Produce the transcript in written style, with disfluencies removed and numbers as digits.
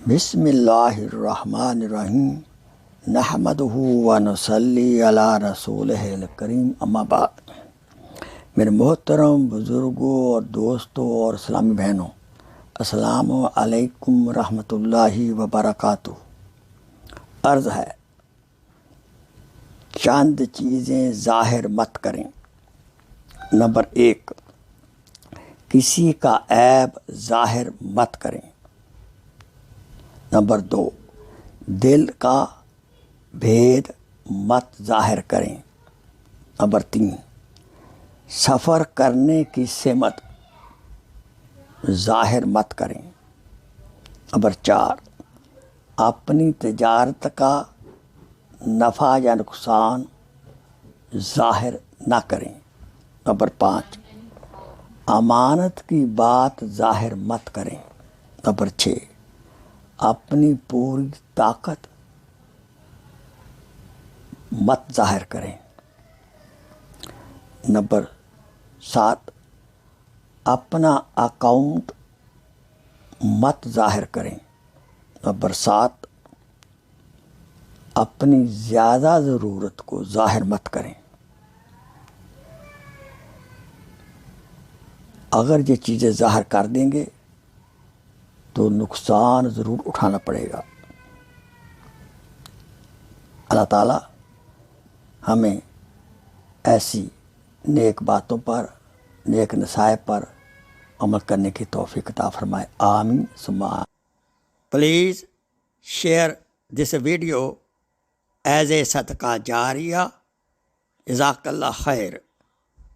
بسم اللہ الرحمن الرحیم نحمدہ و نصلی علی رسولہ الکریم اما بعد۔ میرے محترم بزرگوں اور دوستوں اور اسلامی بہنوں، السلام علیکم ورحمۃ اللہ وبرکاتہ۔ عرض ہے، چند چیزیں ظاہر مت کریں۔ نمبر 1، کسی کا عیب ظاہر مت کریں۔ نمبر 2، دل کا بھید مت ظاہر کریں۔ نمبر 3، سفر کرنے کی سمت ظاہر مت کریں۔ نمبر 4، اپنی تجارت کا نفع یا نقصان ظاہر نہ کریں۔ نمبر 5، امانت کی بات ظاہر مت کریں۔ نمبر 6، اپنی پوری طاقت مت ظاہر کریں۔ نمبر 7، اپنا اکاؤنٹ مت ظاہر کریں۔ نمبر 7، اپنی زیادہ ضرورت کو ظاہر مت کریں۔ اگر یہ چیزیں ظاہر کر دیں گے تو نقصان ضرور اٹھانا پڑے گا۔ اللہ تعالیٰ ہمیں ایسی نیک باتوں پر، نیک نصائح پر عمل کرنے کی توفیق عطا فرمائے، آمین ثم آمین۔ Please share this video as a صدقہ جاریہ۔ جزاک اللہ خیر۔